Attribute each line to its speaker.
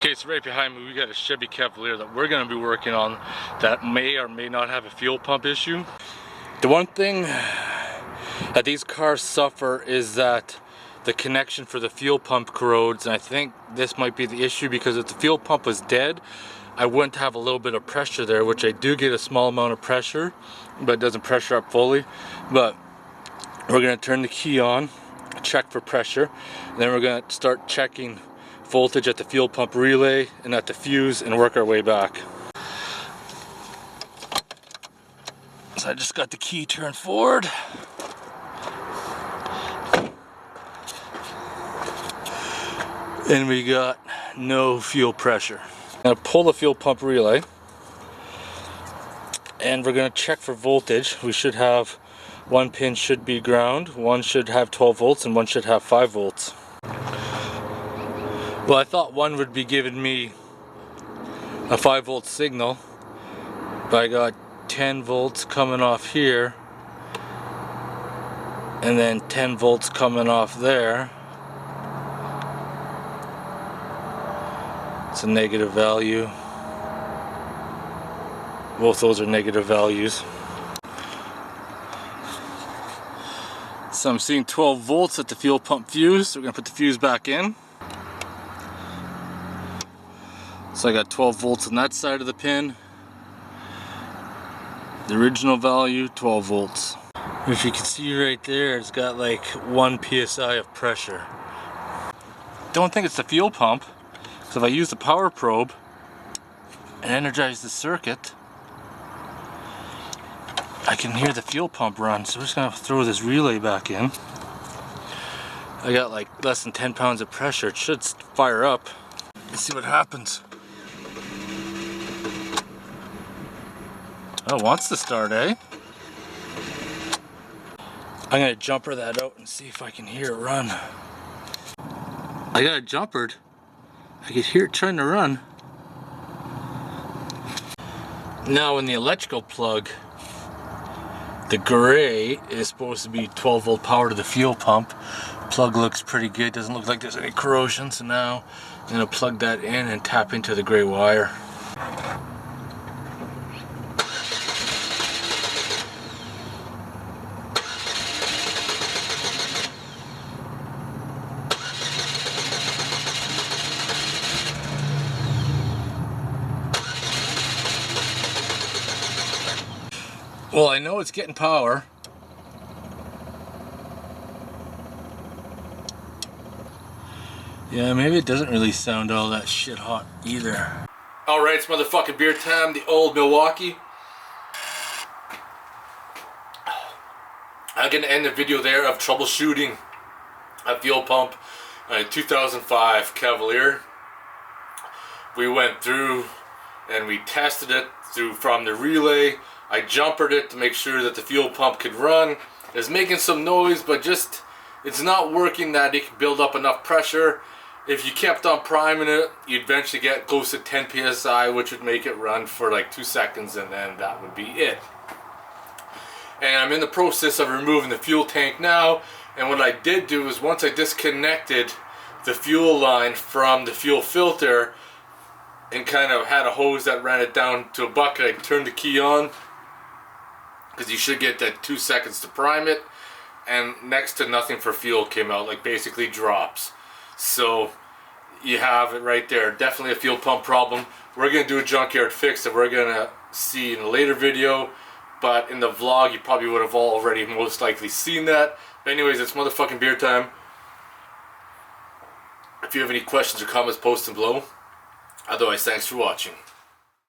Speaker 1: Okay, so right behind me we got a Chevy Cavalier that we're going to be working on that may or may not have a fuel pump issue. The one thing that these cars suffer is that the connection for the fuel pump corrodes, and I think this might be the issue, because if the fuel pump was dead, I wouldn't have a little bit of pressure there, which I do get a small amount of pressure, but it doesn't pressure up fully. But we're going to turn the key on, check for pressure, and then we're going to start checking voltage at the fuel pump relay and at the fuse and work our way back. So I just got the key turned forward. And we got no fuel pressure. I'm going to pull the fuel pump relay and we're going to check for voltage. We should have one pin should be ground, one should have 12 volts, and one should have 5 volts. Well, I thought one would be giving me a 5 volt signal, but I got 10 volts coming off here and then 10 volts coming off there. It's a negative value. Both those are negative values. So I'm seeing 12 volts at the fuel pump fuse. So we're going to put the fuse back in. So I got 12 volts on that side of the pin. The original value, 12 volts. If you can see right there, it's got like 1 psi of pressure. Don't think it's the fuel pump, because if I use the power probe and energize the circuit, I can hear the fuel pump run. So we're just gonna throw this relay back in. I got like less than 10 pounds of pressure. It should fire up. Let's see what happens. Oh, it wants to start, eh? I'm gonna jumper that out and see if I can hear it run. I got it jumpered. I could hear it trying to run. Now in the electrical plug, the gray is supposed to be 12 volt power to the fuel pump. Plug looks pretty good, doesn't look like there's any corrosion, so now I'm gonna plug that in and tap into the gray wire. Well, I know it's getting power. Yeah, maybe it doesn't really sound all that shit hot either. Alright, it's motherfucking beer time, the old Milwaukee. I'm gonna end the video there of troubleshooting a fuel pump on a 2005 Cavalier. We went through and we tested it from the relay. I jumpered it to make sure that the fuel pump could run. It's making some noise, but just it's not working that it can build up enough pressure. If you kept on priming it, you'd eventually get close to 10 psi, which would make it run for like 2 seconds, and then that would be it. And I'm in the process of removing the fuel tank now, and what I did do is once I disconnected the fuel line from the fuel filter and kind of had a hose that ran it down to a bucket, I turned the key on, because you should get that 2 seconds to prime it, and next to nothing for fuel came out, like basically drops. So you have it right there, definitely a fuel pump problem. We're going to do a junkyard fix that we're going to see in a later video, but in the vlog you probably would have already most likely seen that. But anyways, it's motherfucking beer time. If you have any questions or comments, post them below. Otherwise, thanks for watching.